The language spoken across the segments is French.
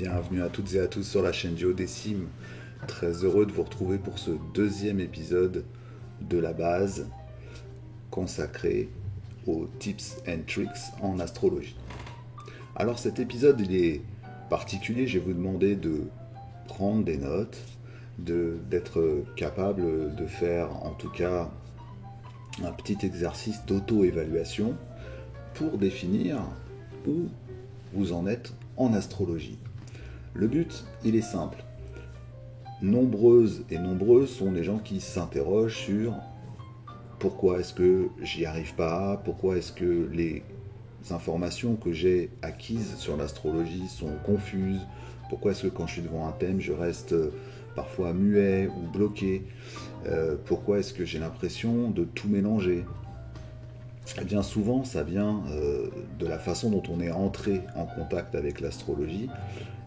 Bienvenue à toutes et à tous sur la chaîne Duodécime. Très heureux de vous retrouver pour ce deuxième épisode de la base consacré aux tips and tricks en astrologie. Alors cet épisode il est particulier, je vais vous demander de prendre des notes, d'être capable de faire en tout cas un petit exercice d'auto-évaluation pour définir où vous en êtes en astrologie. Le but, il est simple. Nombreuses et nombreux sont les gens qui s'interrogent sur pourquoi est-ce que j'y arrive pas, pourquoi est-ce que les informations que j'ai acquises sur l'astrologie sont confuses, pourquoi est-ce que quand je suis devant un thème, je reste parfois muet ou bloqué, pourquoi est-ce que j'ai l'impression de tout mélanger. Eh bien souvent, ça vient de la façon dont on est entré en contact avec l'astrologie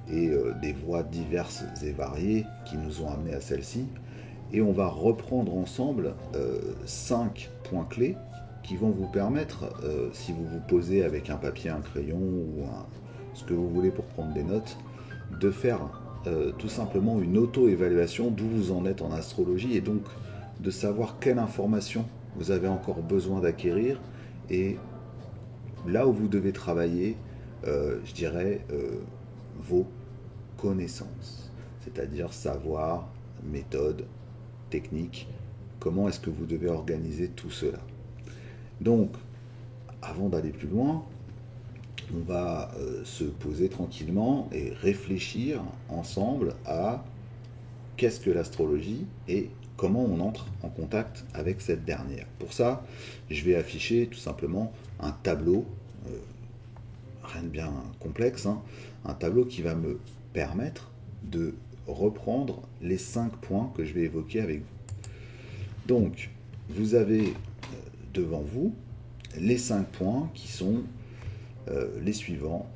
et des voies diverses et variées qui nous ont amenés à celle-ci. Et on va reprendre ensemble 5 points clés qui vont vous permettre, si vous vous posez avec un papier, un crayon ou ce que vous voulez pour prendre des notes, de faire tout simplement une auto-évaluation d'où vous en êtes en astrologie et donc de savoir quelle information vous avez encore besoin d'acquérir et là où vous devez travailler, je dirais, vos connaissances, c'est-à-dire savoir, méthode, technique, comment est-ce que vous devez organiser tout cela. Donc, avant d'aller plus loin, on va se poser tranquillement et réfléchir ensemble à qu'est-ce que l'astrologie et comment on entre en contact avec cette dernière. Pour ça, je vais afficher tout simplement un tableau, rien de bien complexe, hein, un tableau qui va me permettre de reprendre les 5 points que je vais évoquer avec vous. Donc, vous avez devant vous les 5 points qui sont les suivants.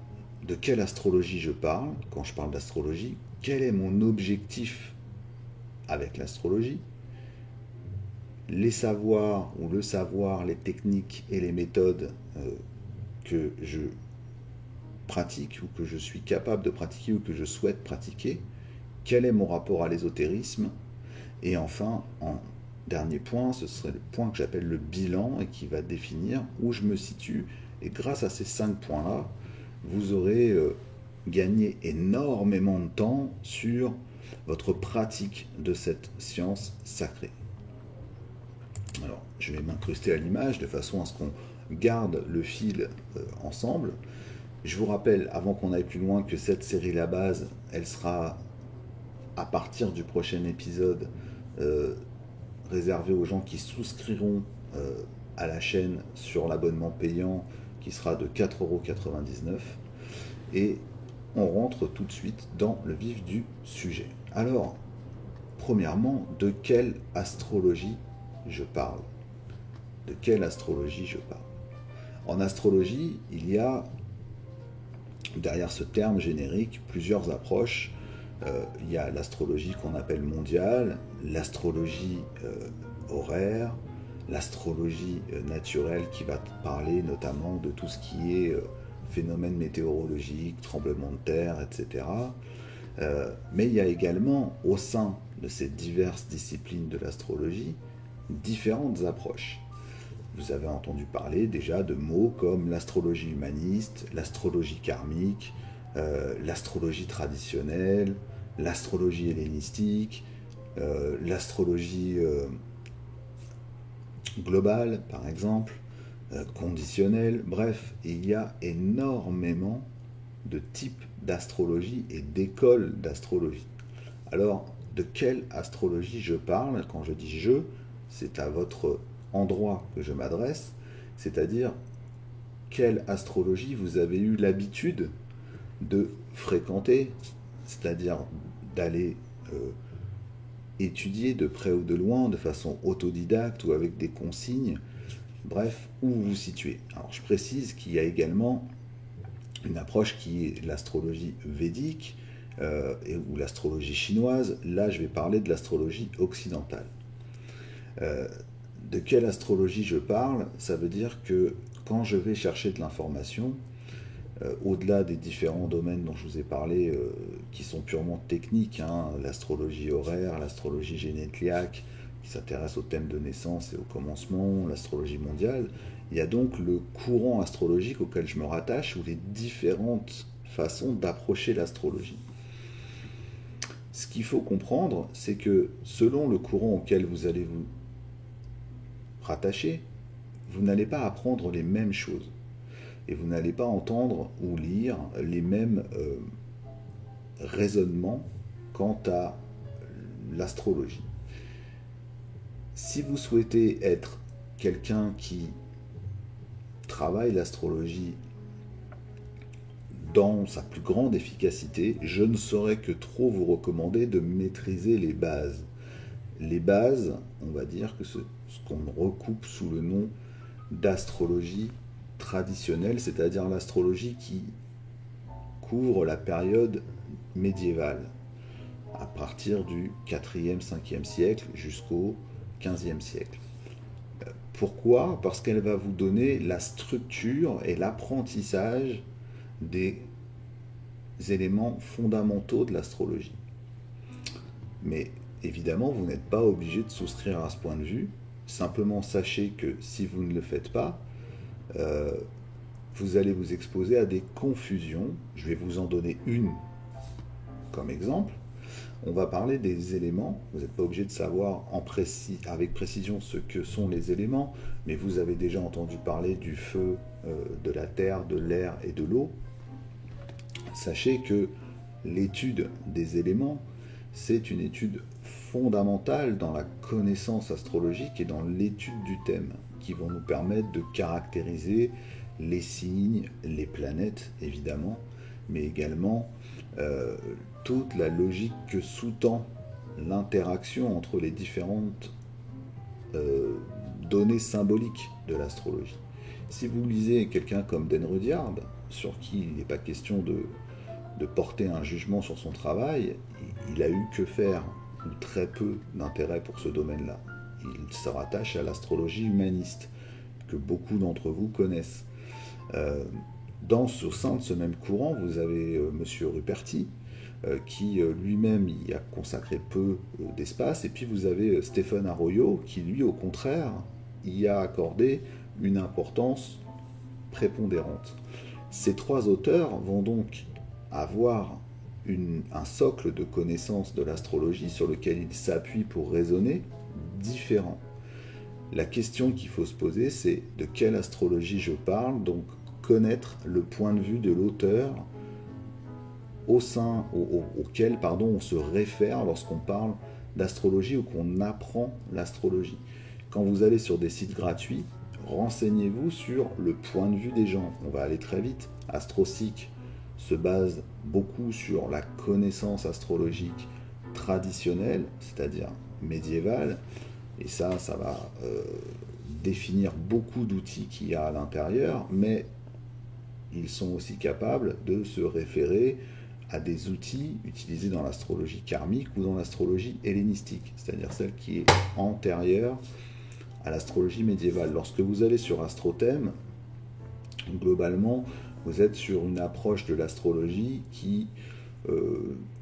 De quelle astrologie je parle? Quand je parle d'astrologie, quel est mon objectif avec l'astrologie? Les savoirs ou le savoir, les techniques et les méthodes que je pratique ou que je suis capable de pratiquer ou que je souhaite pratiquer, quel est mon rapport à l'ésotérisme, et enfin, en dernier point, ce serait le point que j'appelle le bilan et qui va définir où je me situe. Et grâce à ces 5 points-là, vous aurez gagné énormément de temps sur votre pratique de cette science sacrée. Alors, je vais m'incruster à l'image de façon à ce qu'on garde le fil ensemble. Je vous rappelle, avant qu'on aille plus loin, que cette série La Base, elle sera, à partir du prochain épisode, réservée aux gens qui souscriront à la chaîne sur l'abonnement payant, qui sera de 4,99 €. Et on rentre tout de suite dans le vif du sujet. Alors, premièrement, de quelle astrologie je parle? De quelle astrologie je parle? En astrologie, il y a, derrière ce terme générique, plusieurs approches. Il y a l'astrologie qu'on appelle mondiale, l'astrologie horaire, l'astrologie naturelle qui va parler notamment de tout ce qui est phénomènes météorologiques, tremblements de terre, etc. Mais il y a également, au sein de ces diverses disciplines de l'astrologie, différentes approches. Vous avez entendu parler déjà de mots comme l'astrologie humaniste, l'astrologie karmique, l'astrologie traditionnelle, l'astrologie hellénistique, l'astrologie globale, par exemple, conditionnelle. Bref, il y a énormément de types d'astrologie et d'écoles d'astrologie. Alors, de quelle astrologie je parle? Quand je dis je, c'est à votre endroit que je m'adresse, c'est-à-dire quelle astrologie vous avez eu l'habitude de fréquenter, c'est-à-dire d'aller étudier de près ou de loin, de façon autodidacte ou avec des consignes, bref, où vous vous situez. Alors je précise qu'il y a également une approche qui est l'astrologie védique ou l'astrologie chinoise. Là, je vais parler de l'astrologie occidentale. De quelle astrologie je parle? Ça veut dire que quand je vais chercher de l'information, au-delà des différents domaines dont je vous ai parlé, qui sont purement techniques, hein, l'astrologie horaire, l'astrologie génétliaque, qui s'intéresse au thème de naissance et au commencement, l'astrologie mondiale, il y a donc le courant astrologique auquel je me rattache, ou les différentes façons d'approcher l'astrologie. Ce qu'il faut comprendre, c'est que selon le courant auquel vous allez vous rattacher, vous n'allez pas apprendre les mêmes choses. Et vous n'allez pas entendre ou lire les mêmes raisonnements quant à l'astrologie. Si vous souhaitez être quelqu'un qui travaille l'astrologie dans sa plus grande efficacité, je ne saurais que trop vous recommander de maîtriser les bases. Les bases, on va dire que ce qu'on recoupe sous le nom d'astrologie traditionnelle, c'est-à-dire l'astrologie qui couvre la période médiévale, à partir du 4e, 5e siècle jusqu'au 15e siècle. Pourquoi ? Parce qu'elle va vous donner la structure et l'apprentissage des éléments fondamentaux de l'astrologie. Mais évidemment, vous n'êtes pas obligé de souscrire à ce point de vue. Simplement sachez que si vous ne le faites pas, vous allez vous exposer à des confusions. Je vais vous en donner une comme exemple. On va parler des éléments. Vous n'êtes pas obligé de savoir avec précision ce que sont les éléments, mais vous avez déjà entendu parler du feu, de la terre, de l'air et de l'eau. Sachez que l'étude des éléments, c'est une étude fondamentale dans la connaissance astrologique et dans l'étude du thème, qui vont nous permettre de caractériser les signes, les planètes évidemment, mais également toute la logique que sous-tend l'interaction entre les différentes données symboliques de l'astrologie. Si vous lisez quelqu'un comme Dan Rudyard, sur qui il n'est pas question de porter un jugement sur son travail, il a eu que faire, ou très peu d'intérêt pour ce domaine-là. Il se rattache à l'astrologie humaniste, que beaucoup d'entre vous connaissent. Au sein de ce même courant, vous avez Monsieur Ruperti, qui lui-même y a consacré peu d'espace, et puis vous avez Stephen Arroyo, qui lui, au contraire, y a accordé une importance prépondérante. Ces trois auteurs vont donc avoir un socle de connaissances de l'astrologie sur lequel ils s'appuient pour raisonner différent. La question qu'il faut se poser, c'est de quelle astrologie je parle, donc connaître le point de vue de l'auteur auquel on se réfère lorsqu'on parle d'astrologie ou qu'on apprend l'astrologie. Quand vous allez sur des sites gratuits, renseignez-vous sur le point de vue des gens. On va aller très vite. AstroSeek se base beaucoup sur la connaissance astrologique traditionnelle, c'est-à-dire médiévale, et ça va définir beaucoup d'outils qu'il y a à l'intérieur, mais ils sont aussi capables de se référer à des outils utilisés dans l'astrologie karmique ou dans l'astrologie hellénistique, c'est-à-dire celle qui est antérieure à l'astrologie médiévale. Lorsque vous allez sur AstroThème, globalement, vous êtes sur une approche de l'astrologie qui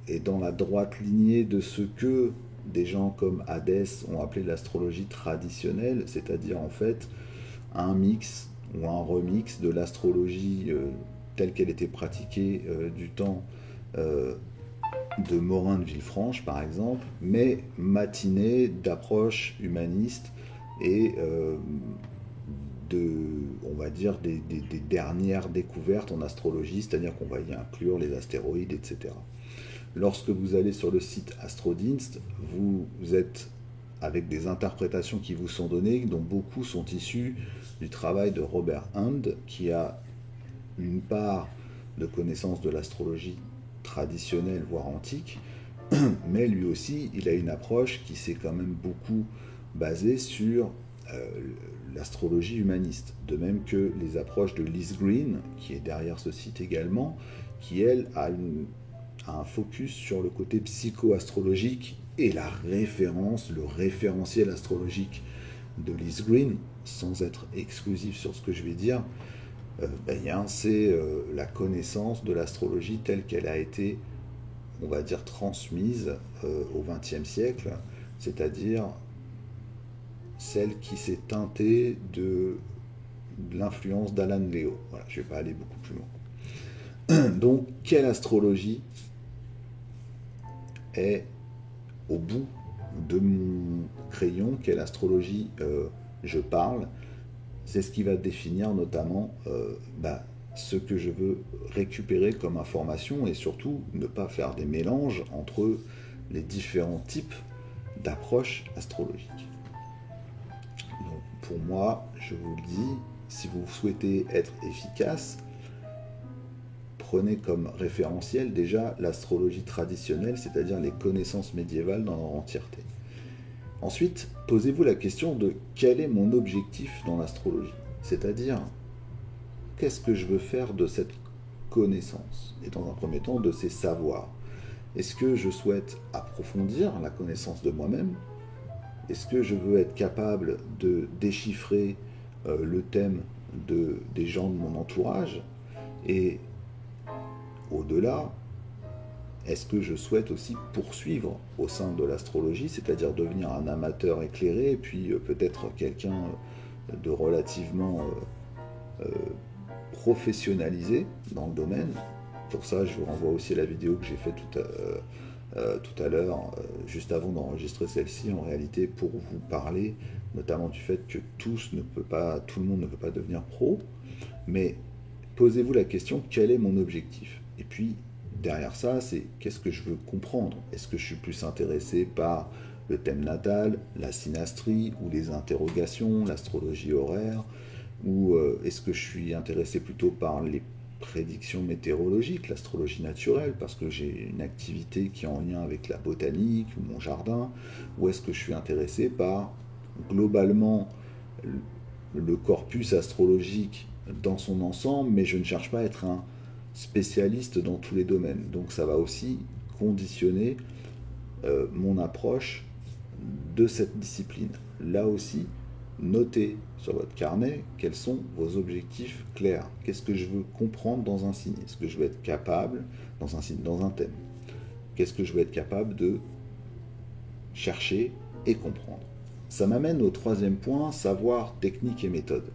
est dans la droite lignée de ce que des gens comme Hadès ont appelé l'astrologie traditionnelle, c'est-à-dire en fait un mix ou un remix de l'astrologie telle qu'elle était pratiquée du temps de Morin de Villefranche par exemple, mais matinée d'approche humaniste et on va dire des dernières découvertes en astrologie, c'est-à-dire qu'on va y inclure les astéroïdes, etc. Lorsque vous allez sur le site Astrodienst, vous êtes avec des interprétations qui vous sont données, dont beaucoup sont issues du travail de Robert Hund, qui a une part de connaissance de l'astrologie traditionnelle, voire antique, mais lui aussi, il a une approche qui s'est quand même beaucoup basée sur l'astrologie humaniste, de même que les approches de Liz Green, qui est derrière ce site également, qui elle a un focus sur le côté psycho-astrologique et la référence, le référentiel astrologique de Liz Green, sans être exclusif sur ce que je vais dire, C'est la connaissance de l'astrologie telle qu'elle a été, on va dire, transmise au XXe siècle, c'est-à-dire celle qui s'est teintée de l'influence d'Alan Leo. Voilà, je ne vais pas aller beaucoup plus loin. Donc, quelle astrologie est au bout de mon crayon, quelle astrologie je parle? C'est ce qui va définir notamment ce que je veux récupérer comme information et surtout ne pas faire des mélanges entre les différents types d'approches astrologiques. Donc, pour moi, je vous le dis, si vous souhaitez être efficace, prenez comme référentiel déjà l'astrologie traditionnelle, c'est-à-dire les connaissances médiévales dans leur entièreté. Ensuite, posez-vous la question de quel est mon objectif dans l'astrologie, c'est-à-dire qu'est-ce que je veux faire de cette connaissance et dans un premier temps de ces savoirs. Est-ce que je souhaite approfondir la connaissance de moi-même? Est-ce que je veux être capable de déchiffrer le thème des gens de mon entourage? Et au-delà, est-ce que je souhaite aussi poursuivre au sein de l'astrologie, c'est-à-dire devenir un amateur éclairé et puis peut-être quelqu'un de relativement professionnalisé dans le domaine? Pour ça, je vous renvoie aussi à la vidéo que j'ai faite tout à l'heure, juste avant d'enregistrer celle-ci, en réalité, pour vous parler notamment du fait que tout le monde ne peut pas devenir pro, mais posez-vous la question, quel est mon objectif? Et puis, derrière ça, c'est qu'est-ce que je veux comprendre? Est-ce que je suis plus intéressé par le thème natal, la synastrie, ou les interrogations, l'astrologie horaire, ou est-ce que je suis intéressé plutôt par les prédictions météorologiques, l'astrologie naturelle, parce que j'ai une activité qui est en lien avec la botanique ou mon jardin, ou est-ce que je suis intéressé par globalement le corpus astrologique dans son ensemble, mais je ne cherche pas à être un spécialiste dans tous les domaines. Donc ça va aussi conditionner mon approche de cette discipline. Là aussi, notez sur votre carnet quels sont vos objectifs clairs. Qu'est-ce que je veux comprendre dans un signe? Est-ce que je veux être capable, dans un signe, dans un thème? Qu'est-ce que je veux être capable de chercher et comprendre? Ça m'amène au troisième point, savoir, technique et méthode.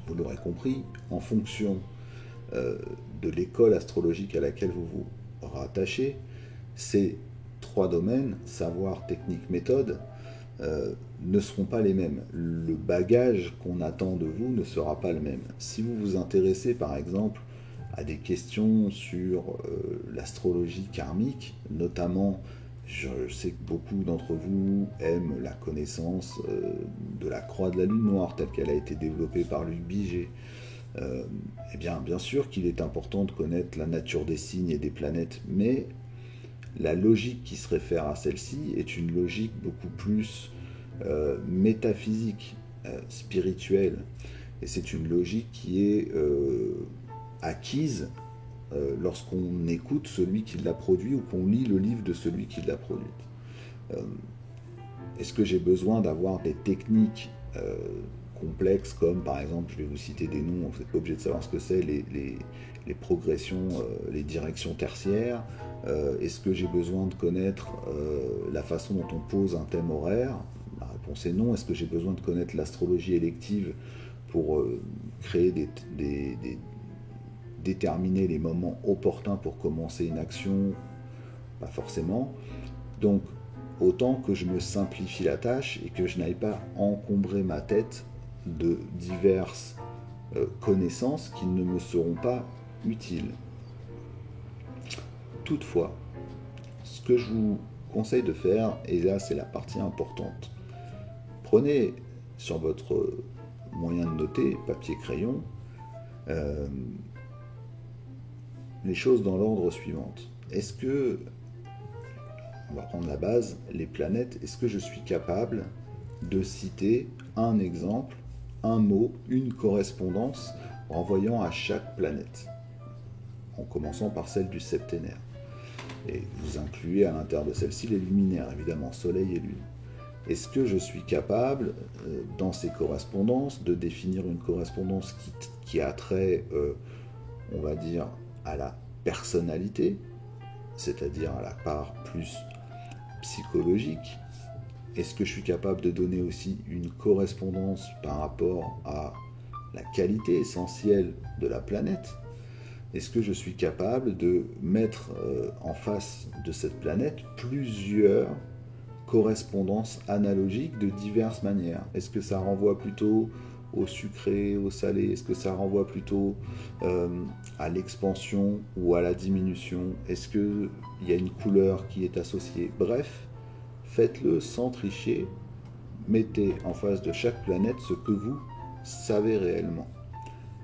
Vous l'aurez compris, en fonction de l'école astrologique à laquelle vous vous rattachez, ces trois domaines, savoir, technique, méthode, ne seront pas les mêmes. Le bagage qu'on attend de vous ne sera pas le même. Si vous vous intéressez par exemple à des questions sur l'astrologie karmique, notamment, je sais que beaucoup d'entre vous aiment la connaissance de la croix de la lune noire telle qu'elle a été développée par Luc Biget. Eh bien sûr qu'il est important de connaître la nature des signes et des planètes, mais la logique qui se réfère à celle-ci est une logique beaucoup plus métaphysique, spirituelle, et c'est une logique qui est acquise lorsqu'on écoute celui qui l'a produit ou qu'on lit le livre de celui qui l'a produite. Est-ce que j'ai besoin d'avoir des techniques complexes comme par exemple, je vais vous citer des noms, vous n'êtes pas obligé de savoir ce que c'est, les progressions, les directions tertiaires? Est-ce que j'ai besoin de connaître la façon dont on pose un thème horaire? La réponse est non. Est-ce que j'ai besoin de connaître l'astrologie élective pour déterminer les moments opportuns pour commencer une action? Pas forcément. Donc, autant que je me simplifie la tâche et que je n'aille pas encombrer ma tête de diverses connaissances qui ne me seront pas utiles. Toutefois, ce que je vous conseille de faire, et là c'est la partie importante, prenez sur votre moyen de noter, papier-crayon, les choses dans l'ordre suivant. Est-ce que, on va prendre la base, les planètes, est-ce que je suis capable de citer un exemple, un mot, une correspondance renvoyant à chaque planète, en commençant par celle du septénaire? Et vous incluez à l'intérieur de celle-ci les luminaires, évidemment, Soleil et Lune. Est-ce que je suis capable, dans ces correspondances, de définir une correspondance qui a trait, on va dire, à la personnalité, c'est-à-dire à la part plus psychologique? Est-ce que je suis capable de donner aussi une correspondance par rapport à la qualité essentielle de la planète? Est-ce que je suis capable de mettre en face de cette planète plusieurs correspondances analogiques de diverses manières? Est-ce que ça renvoie plutôt au sucré, au salé? Est-ce que ça renvoie plutôt à l'expansion ou à la diminution? Est-ce qu'il y a une couleur qui est associée? Bref, faites-le sans tricher. Mettez en face de chaque planète ce que vous savez réellement.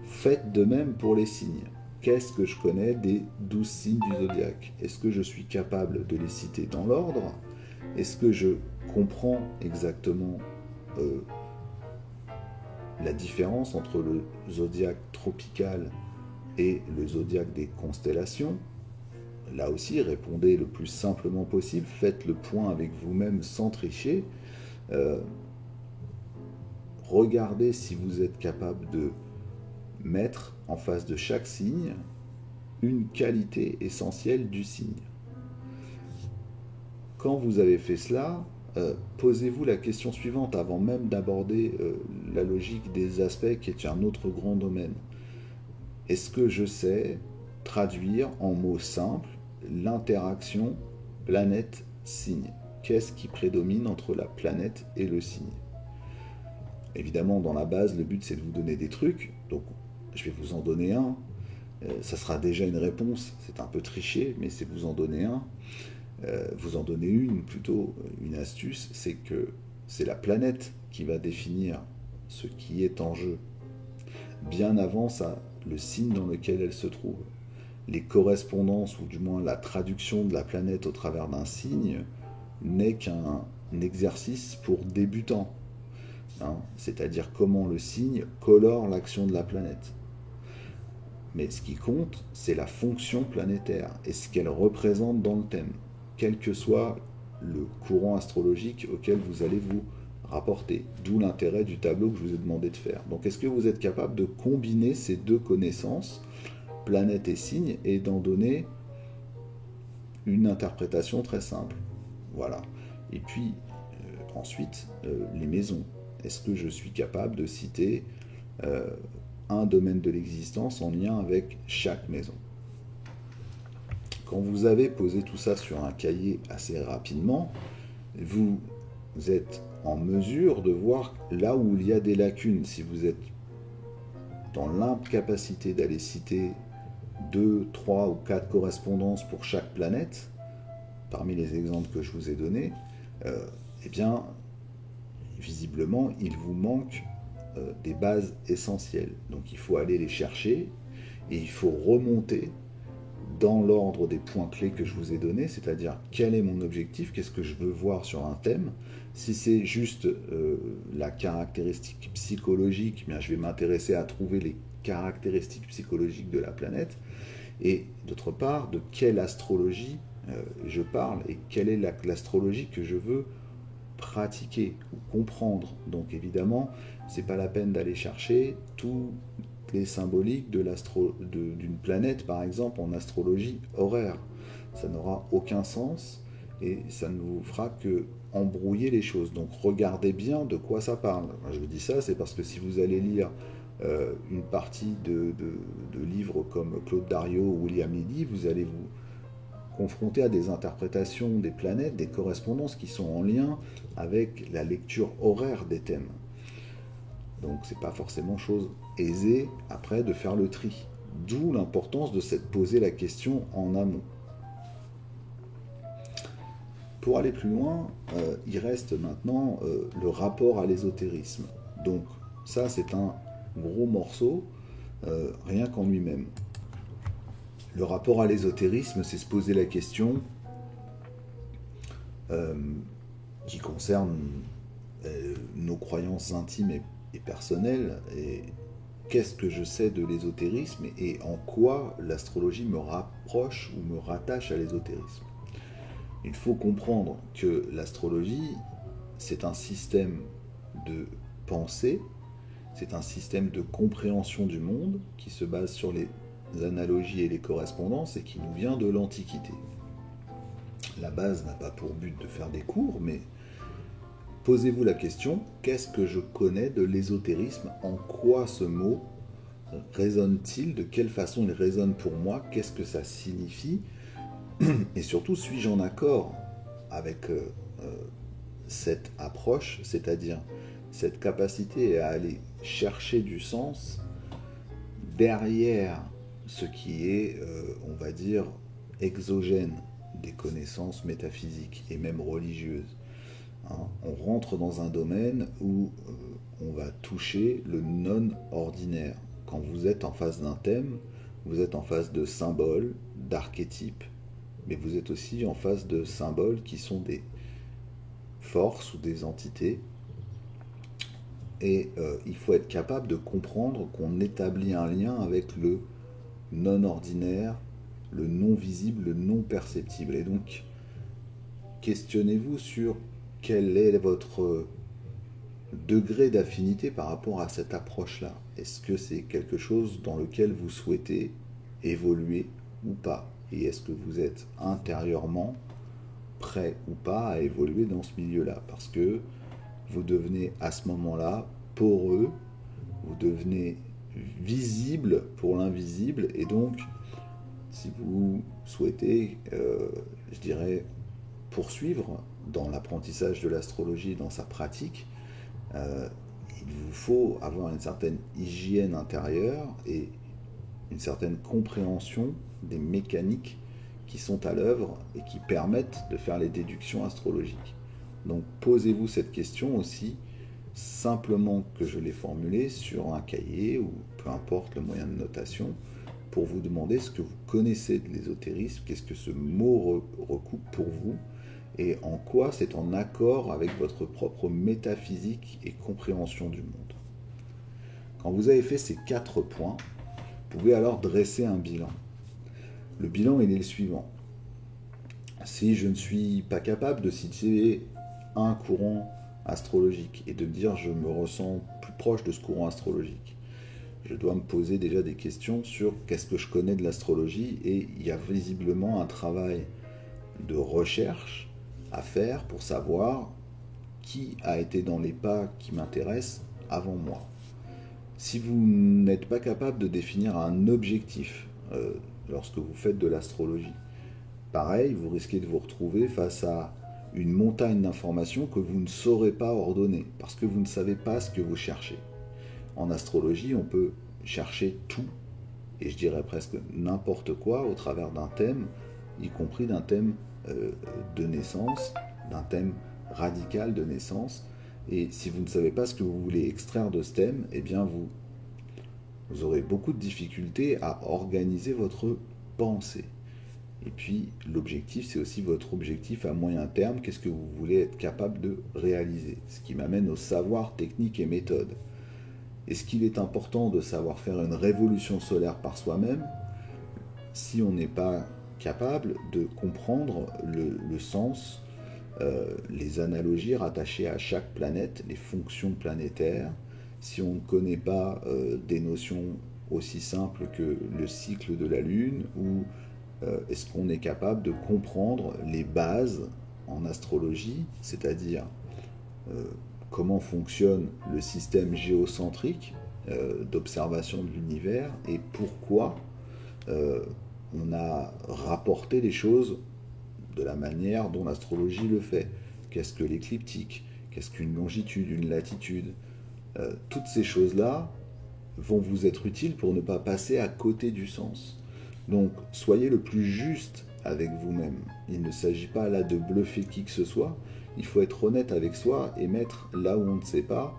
Faites de même pour les signes. Qu'est-ce que je connais des 12 signes du zodiaque? Est-ce que je suis capable de les citer dans l'ordre? Est-ce que je comprends exactement la différence entre le zodiaque tropical et le zodiaque des constellations? Là aussi, répondez le plus simplement possible. Faites le point avec vous-même sans tricher. Regardez si vous êtes capable de mettre en face de chaque signe une qualité essentielle du signe. Quand vous avez fait cela, posez-vous la question suivante avant même d'aborder la logique des aspects qui est un autre grand domaine. Est-ce que je sais traduire en mots simples l'interaction planète-signe? Qu'est-ce qui prédomine entre la planète et le signe? Évidemment, dans la base, le but c'est de vous donner des trucs, donc je vais vous en donner un. Ça sera déjà une réponse, c'est un peu triché, mais c'est vous en donner un. Vous en donner une, plutôt une astuce, c'est que c'est la planète qui va définir ce qui est en jeu, bien avant ça, le signe dans lequel elle se trouve. Les correspondances, ou du moins la traduction de la planète au travers d'un signe, n'est qu'un exercice pour débutants. C'est-à-dire comment le signe colore l'action de la planète. Mais ce qui compte, c'est la fonction planétaire et ce qu'elle représente dans le thème, quel que soit le courant astrologique auquel vous allez vous rapporter. D'où l'intérêt du tableau que je vous ai demandé de faire. Donc est-ce que vous êtes capable de combiner ces deux connaissances, planète et signe, et d'en donner une interprétation très simple? Voilà. Et puis, ensuite, les maisons. Est-ce que je suis capable de citer un domaine de l'existence en lien avec chaque maison? Quand vous avez posé tout ça sur un cahier assez rapidement, vous êtes en mesure de voir là où il y a des lacunes. Si vous êtes dans l'incapacité d'aller citer 2, 3 ou 4 correspondances pour chaque planète, parmi les exemples que je vous ai donnés, eh bien, visiblement, il vous manque des bases essentielles. Donc il faut aller les chercher et il faut remonter dans l'ordre des points clés que je vous ai donnés, c'est-à-dire quel est mon objectif, qu'est-ce que je veux voir sur un thème. Si c'est juste la caractéristique psychologique, bien, je vais m'intéresser à trouver les caractéristiques psychologiques de la planète, et d'autre part, de quelle astrologie je parle, et quelle est l'astrologie que je veux pratiquer ou comprendre. Donc évidemment, c'est pas la peine d'aller chercher tous les symboliques d'une planète, par exemple, en astrologie horaire. Ça n'aura aucun sens et ça ne vous fera que embrouiller les choses. Donc regardez bien de quoi ça parle. Je vous dis ça, c'est parce que si vous allez lire une partie de livres comme Claude Dario ou William Lilly, vous allez vous confronté à des interprétations des planètes, des correspondances qui sont en lien avec la lecture horaire des thèmes. Donc c'est pas forcément chose aisée après de faire le tri. D'où l'importance de s'être posé la question en amont. Pour aller plus loin, il reste maintenant le rapport à l'ésotérisme. Donc ça c'est un gros morceau, rien qu'en lui-même. Le rapport à l'ésotérisme, c'est se poser la question qui concerne nos croyances intimes et personnelles. Et qu'est-ce que je sais de l'ésotérisme et en quoi l'astrologie me rapproche ou me rattache à l'ésotérisme? Il faut comprendre que l'astrologie c'est un système de pensée, c'est un système de compréhension du monde qui se base sur les analogies et les correspondances et qui nous vient de l'Antiquité. La base n'a pas pour but de faire des cours, mais posez-vous la question, qu'est-ce que je connais de l'ésotérisme? En quoi ce mot résonne-t-il? De quelle façon il résonne pour moi? Qu'est-ce que ça signifie? Et surtout, suis-je en accord avec cette approche, c'est-à-dire cette capacité à aller chercher du sens derrière ce qui est, on va dire, exogène des connaissances métaphysiques et même religieuses. Hein, on rentre dans un domaine où on va toucher le non-ordinaire. Quand vous êtes en face d'un thème, vous êtes en face de symboles, d'archétypes, mais vous êtes aussi en face de symboles qui sont des forces ou des entités. Et il faut être capable de comprendre qu'on établit un lien avec le non-ordinaire, le non-visible, le non-perceptible. Et donc, questionnez-vous sur quel est votre degré d'affinité par rapport à cette approche-là. Est-ce que c'est quelque chose dans lequel vous souhaitez évoluer ou pas? Et est-ce que vous êtes intérieurement prêt ou pas à évoluer dans ce milieu-là? Parce que vous devenez à ce moment-là poreux, vous devenez visible pour l'invisible, et donc si vous souhaitez, je dirais, poursuivre dans l'apprentissage de l'astrologie, dans sa pratique, il vous faut avoir une certaine hygiène intérieure et une certaine compréhension des mécaniques qui sont à l'œuvre et qui permettent de faire les déductions astrologiques. Donc posez-vous cette question aussi, simplement que je l'ai formulée sur un cahier ou peu importe le moyen de notation, pour vous demander ce que vous connaissez de l'ésotérisme, qu'est-ce que ce mot recoupe pour vous, et en quoi c'est en accord avec votre propre métaphysique et compréhension du monde. Quand vous avez fait ces 4 points, vous pouvez alors dresser un bilan. Le bilan, il est le suivant. Si je ne suis pas capable de citer un courant astrologique et de me dire je me ressens plus proche de ce courant astrologique, je dois me poser déjà des questions sur qu'est-ce que je connais de l'astrologie, et il y a visiblement un travail de recherche à faire pour savoir qui a été dans les pas qui m'intéressent avant moi. Si vous n'êtes pas capable de définir un objectif lorsque vous faites de l'astrologie, pareil, vous risquez de vous retrouver face à une montagne d'informations que vous ne saurez pas ordonner, parce que vous ne savez pas ce que vous cherchez. En astrologie, on peut chercher tout, et je dirais presque n'importe quoi au travers d'un thème, y compris d'un thème de naissance, d'un thème radical de naissance. Et si vous ne savez pas ce que vous voulez extraire de ce thème, eh bien vous aurez beaucoup de difficultés à organiser votre pensée. Et puis l'objectif, c'est aussi votre objectif à moyen terme, qu'est-ce que vous voulez être capable de réaliser. Ce qui m'amène au savoir, technique et méthode. Est-ce qu'il est important de savoir faire une révolution solaire par soi-même si on n'est pas capable de comprendre le sens, les analogies rattachées à chaque planète, les fonctions planétaires, si on ne connaît pas des notions aussi simples que le cycle de la Lune, ou est-ce qu'on est capable de comprendre les bases en astrologie, c'est-à-dire comment fonctionne le système géocentrique d'observation de l'univers et pourquoi on a rapporté les choses de la manière dont l'astrologie le fait. Qu'est-ce que l'écliptique? Qu'est-ce qu'une longitude, une latitude? Toutes ces choses-là vont vous être utiles pour ne pas passer à côté du sens. Donc, soyez le plus juste avec vous-même. Il ne s'agit pas là de bluffer qui que ce soit. Il faut être honnête avec soi et mettre là où on ne sait pas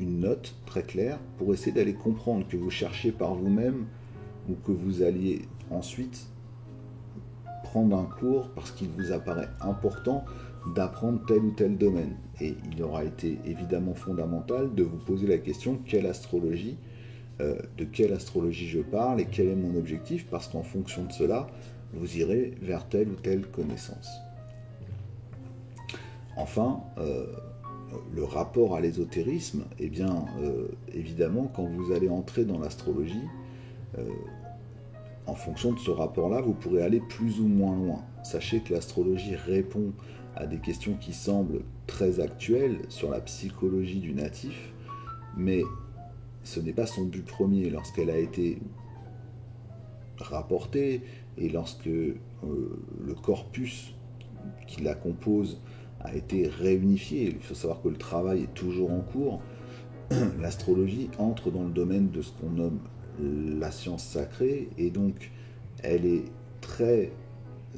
une note très claire pour essayer d'aller comprendre que vous cherchiez par vous-même ou que vous alliez ensuite prendre un cours parce qu'il vous apparaît important d'apprendre tel ou tel domaine. Et il aura été évidemment fondamental de vous poser la question quelle astrologie, de quelle astrologie je parle et quel est mon objectif, parce qu'en fonction de cela, vous irez vers telle ou telle connaissance. Enfin, le rapport à l'ésotérisme, eh bien, évidemment, quand vous allez entrer dans l'astrologie, en fonction de ce rapport-là, vous pourrez aller plus ou moins loin. Sachez que l'astrologie répond à des questions qui semblent très actuelles sur la psychologie du natif, mais ce n'est pas son but premier. Lorsqu'elle a été rapportée et lorsque le corpus qui la compose a été réunifié, il faut savoir que le travail est toujours en cours, l'astrologie entre dans le domaine de ce qu'on nomme la science sacrée, et donc elle est très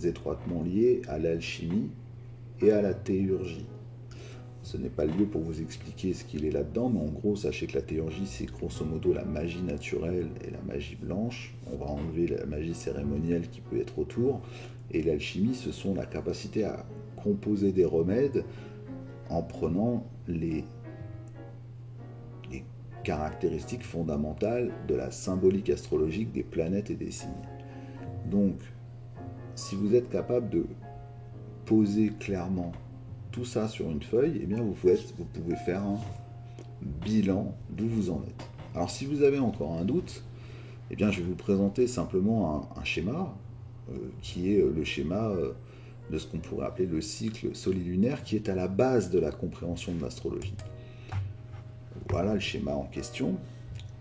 étroitement liée à l'alchimie et à la théurgie. Ce n'est pas le lieu pour vous expliquer ce qu'il est là-dedans, mais en gros, sachez que la théurgie, c'est grosso modo la magie naturelle et la magie blanche. On va enlever la magie cérémonielle qui peut être autour. Et l'alchimie, ce sont la capacité à composer des remèdes en prenant les caractéristiques fondamentales de la symbolique astrologique des planètes et des signes. Donc, si vous êtes capable de poser clairement tout ça sur une feuille, eh bien vous pouvez faire un bilan d'où vous en êtes. Alors si vous avez encore un doute, eh bien je vais vous présenter simplement un schéma qui est le schéma de ce qu'on pourrait appeler le cycle solilunaire, qui est à la base de la compréhension de l'astrologie. Voilà le schéma en question.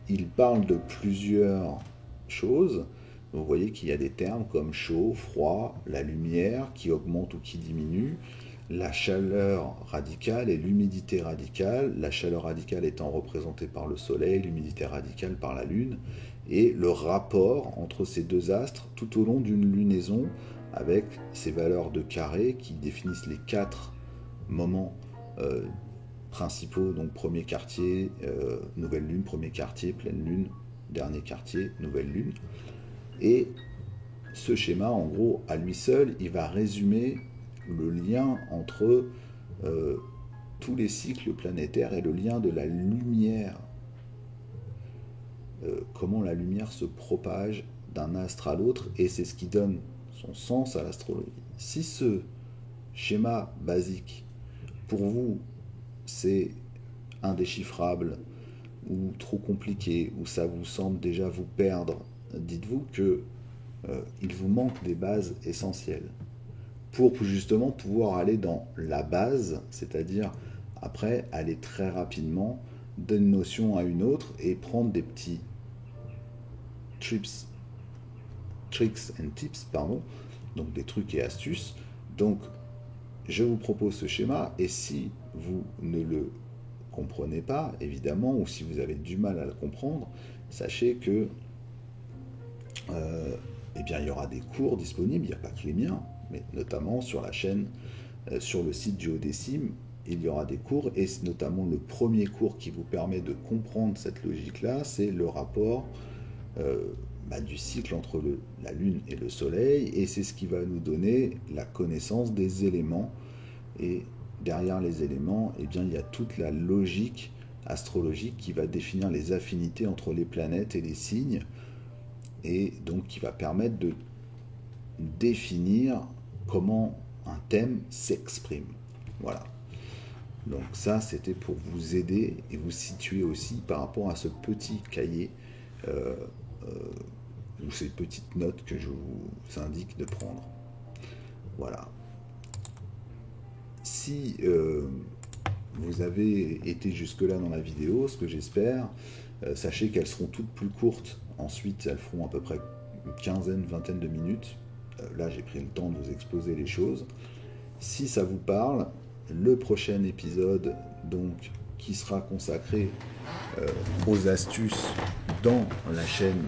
Il parle de plusieurs choses. Vous voyez qu'il y a des termes comme chaud, froid, la lumière qui augmente ou qui diminue, la chaleur radicale et l'humidité radicale, la chaleur radicale étant représentée par le Soleil, l'humidité radicale par la Lune, et le rapport entre ces deux astres tout au long d'une lunaison avec ces valeurs de carré qui définissent les 4 moments principaux, donc premier quartier, nouvelle lune, premier quartier, pleine lune, dernier quartier, nouvelle lune. Et ce schéma, en gros, à lui seul, il va résumer le lien entre tous les cycles planétaires et le lien de la lumière. Comment la lumière se propage d'un astre à l'autre, et c'est ce qui donne son sens à l'astrologie. Si ce schéma basique, pour vous, c'est indéchiffrable, ou trop compliqué, ou ça vous semble déjà vous perdre, dites-vous que il vous manque des bases essentielles pour justement pouvoir aller dans la base, c'est-à-dire après aller très rapidement d'une notion à une autre et prendre des petits tricks and tips, donc des trucs et astuces. Donc je vous propose ce schéma, et si vous ne le comprenez pas, évidemment, ou si vous avez du mal à le comprendre, sachez que eh bien, il y aura des cours disponibles, il n'y a pas que les miens, mais notamment sur la chaîne, sur le site Duodécime, il y aura des cours, et notamment le premier cours qui vous permet de comprendre cette logique-là, c'est le rapport du cycle entre la Lune et le Soleil, et c'est ce qui va nous donner la connaissance des éléments, et derrière les éléments, eh bien, il y a toute la logique astrologique qui va définir les affinités entre les planètes et les signes, et donc qui va permettre de définir comment un thème s'exprime. Voilà. Donc ça, c'était pour vous aider et vous situer aussi par rapport à ce petit cahier ou ces petites notes que je vous indique de prendre. Voilà. Si vous avez été jusque-là dans la vidéo, ce que j'espère, sachez qu'elles seront toutes plus courtes. Ensuite, elles feront à peu près une quinzaine, vingtaine de minutes. Là, j'ai pris le temps de vous exposer les choses. Si ça vous parle, le prochain épisode, donc, qui sera consacré aux astuces dans la chaîne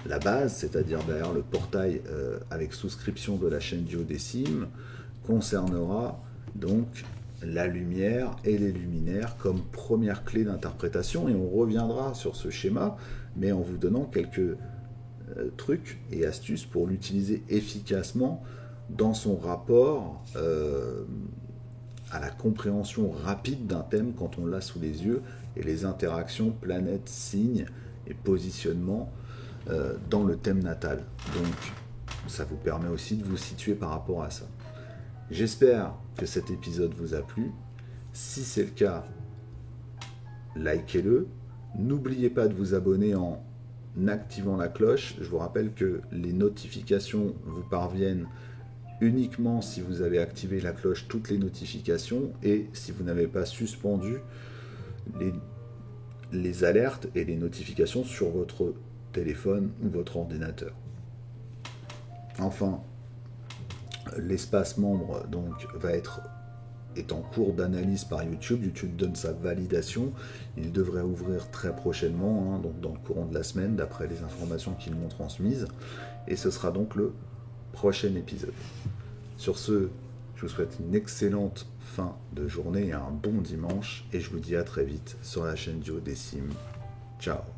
La Base, c'est-à-dire derrière le portail avec souscription de la chaîne Duodécime, concernera donc la lumière et les luminaires comme première clé d'interprétation, et on reviendra sur ce schéma, mais en vous donnant quelques trucs et astuces pour l'utiliser efficacement dans son rapport à la compréhension rapide d'un thème quand on l'a sous les yeux, et les interactions planètes, signes et positionnement dans le thème natal. Donc ça vous permet aussi de vous situer par rapport à ça. J'espère que cet épisode vous a plu. Si c'est le cas, likez-le. N'oubliez pas de vous abonner en activant la cloche. Je vous rappelle que les notifications vous parviennent uniquement si vous avez activé la cloche, toutes les notifications, et si vous n'avez pas suspendu les alertes et les notifications sur votre téléphone ou votre ordinateur. Enfin, l'espace membre donc est en cours d'analyse par YouTube. YouTube donne sa validation. Il devrait ouvrir très prochainement, donc dans le courant de la semaine, d'après les informations qu'ils m'ont transmises. Et ce sera donc le prochain épisode. Sur ce, je vous souhaite une excellente fin de journée et un bon dimanche. Et je vous dis à très vite sur la chaîne Duodécime. Ciao.